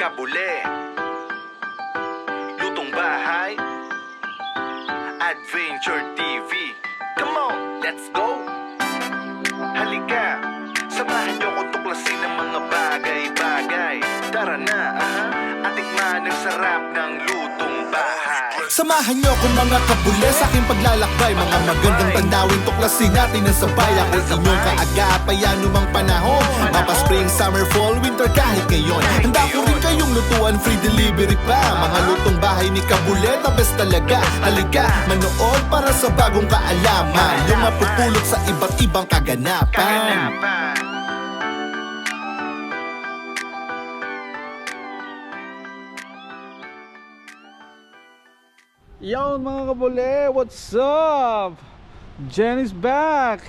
kabule, lutong bahay, Adventure TV. Come on, let's go. Halika, samahan niyo ko tuklasin ng mga bagay-bagay. Tara na, at tikman ang sarap ng lutong bahay. Samahan niyo ko mga kabule sa aking paglalakbay. Mga magandang tandawin, tuklasin natin ang sabay. Ako'y inyong kaagapay, anumang panahon, mapa spring, summer, fall, winter, kahit ngayon. Handa ko rin kayong lutuan, free delivery pa. Mga lutong bahay ni Kabule, the best talaga. Halika, manood para sa bagong kaalaman, yung mapupulot sa iba't ibang kaganapan. Yo mga kabule, what's up? Jenny's back.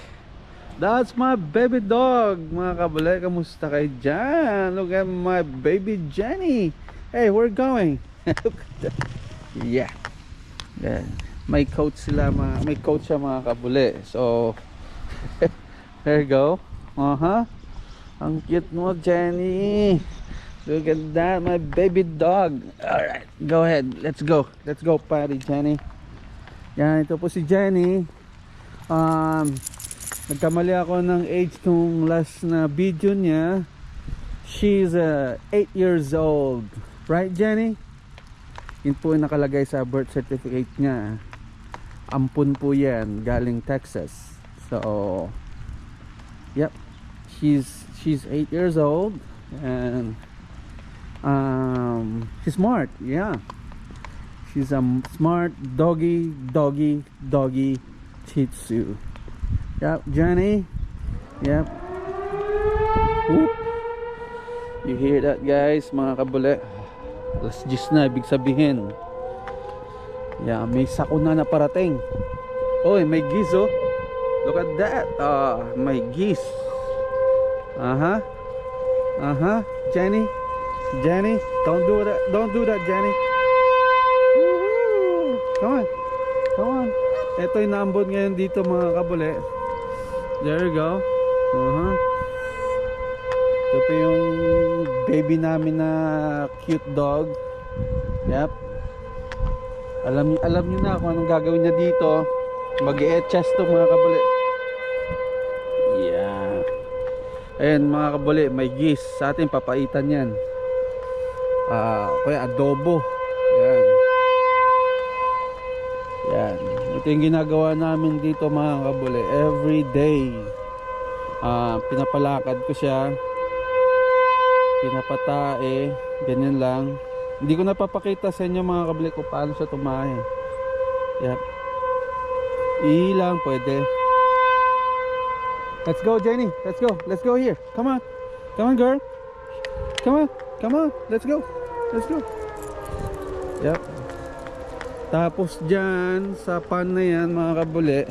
That's my baby dog. Mga kabule, kamusta kayo dyan? Look at my baby Jenny. Hey, we're going. Yeah. May coach sila, may coach siya mga kabule. So there you go. Ang cute mo, Jenny. Look at that, my baby dog. Alright, go ahead. Let's go. Let's go, party, Jenny. Yan, ito po si Jenny. Nagkamali ako ng age nung last na video niya. She's 8 years old. Right, Jenny? Yun po yung nakalagay sa birth certificate niya. Ampun po yan, galing Texas. So, yep. She's 8 years old. And she's smart, yeah. She's a smart doggy Shih Tzu. Yep, Jenny. Yep. Whoop. You hear that, guys, mga kabule? Alas 10 na, ibig sabihin. Yeah, may sakuna na parating. Oy, may geese, oh. Look at that. May geese. Jenny, don't do that. Don't do that, Jenny. Woohoo! Come on. Ito yung naambon ngayon dito, mga kabule. There you go. Ito po yung baby namin na cute dog. Yep. Alam niyo na kung anong gagawin niya dito. Mag-e-chest to, mga kabule. Yeah. Ayan mga kabuli, may geese sa atin, papaitan yan. Kaya adobo. Yan. Ito yung ginagawa namin dito mga kabuli. Every day pinapalakad ko siya, pinapatae, ganyan lang. Hindi ko napapakita sa inyo mga kabuli kung paano siya tumae. Yan. Ilang pwede. Let's go, Jenny. Let's go. Let's go here. Come on. Come on, girl. Come on. Let's go. Yep. Tapos dyan, sa pan na yan, mga kabuli,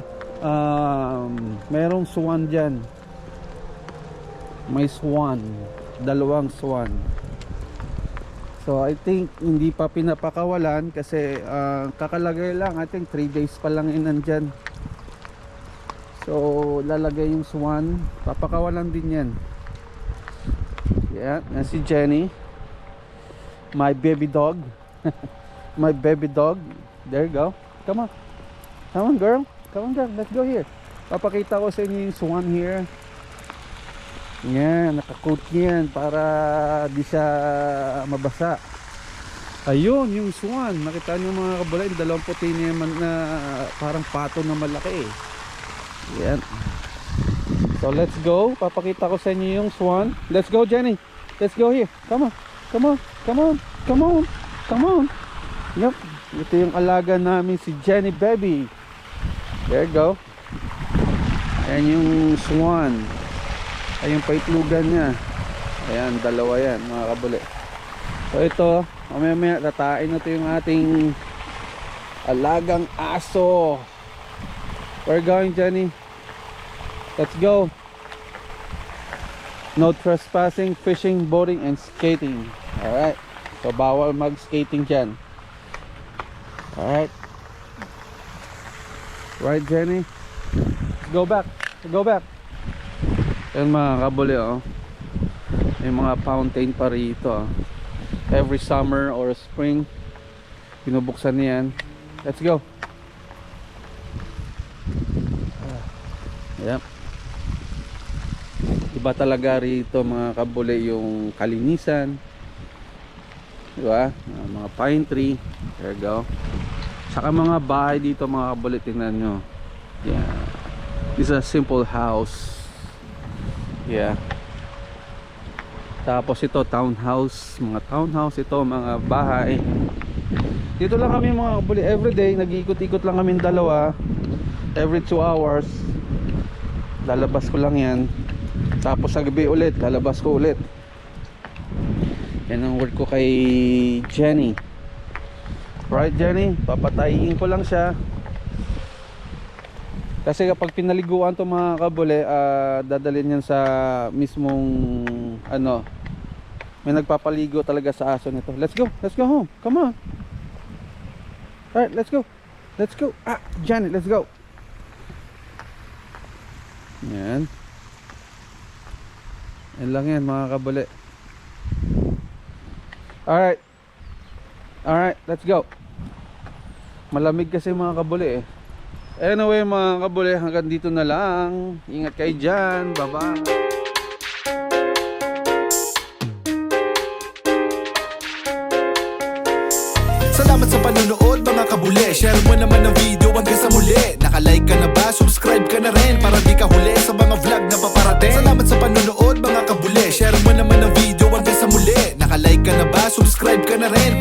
merong swan dyan. May swan. 2 swan. So, I think, hindi pa pinapakawalan kasi kakalagay lang. I think 3 days pa lang yun nandyan. So lalagay yung swan, papakawalan din yan. Yeah, yan si Jenny, my baby dog. My baby dog. There you go. Come on girl, let's go here. Papakita ko sa inyo yung swan here. Yan, nakacoat yan para di siya mabasa. Ayun yung swan, nakita nyo mga kabulay, 2 puti niya na parang pato na malaki. Yan. So let's go. Papakita ko sa inyo yung swan. Let's go, Jenny. Let's go here. Come on. Yep. Ito yung alaga namin, si Jenny baby. There you go. Ayan yung swan. Ayan yung paitlugan niya. Ayan, 2 yan mga kabuli. So ito, mamaya tatain na ito yung ating alagang aso. We're going, Jenny. Let's go. No trespassing, fishing, boating, and skating. Alright. So bawal mag-skating dyan. Alright. Right, Jenny? Go back. Yan mga kabuli, oh. May mga fountain pa rito, oh. every summer or spring. Binubuksan niyan. Let's go. Yep. Iba talaga rito mga kabule yung kalinisan. Diba? Mga pine tree. There you go. Saka mga bahay dito mga kabule, tingnan nyo. Yeah. This is a simple house. Yeah. Tapos ito townhouse. Mga townhouse ito, mga bahay. Dito lang kami mga kabule. Everyday nag-iikot-ikot lang kami dalawa. Every 2 hours lalabas ko lang yan. Tapos sa gabi ulit lalabas ko ulit. Yan ang work ko kay Jenny. Right Jenny? Papatayin ko lang siya. Kasi kapag pinaliguan to mga kabule, dadalhin yan sa mismong ano, may nagpapaligo talaga sa aso nito. Let's go home, come on. Alright, let's go. Jenny, let's go. Yan. Yan lang yan mga kabule. Alright, let's go. Malamig kasi mga kabule eh. Anyway mga kabule, hanggang dito na lang. Ingat kayo dyan. Bye bye. Salamat sa panonood mga kabule. Share mo naman ang video hanggang sa muli. Naka-like ka na ba? Subscribe ka na rin para di ka huli sa mga vlog na paparating. Salamat sa panonood mga kabule. Share mo naman ang video hanggang sa muli. Naka-like ka na ba? Subscribe ka na rin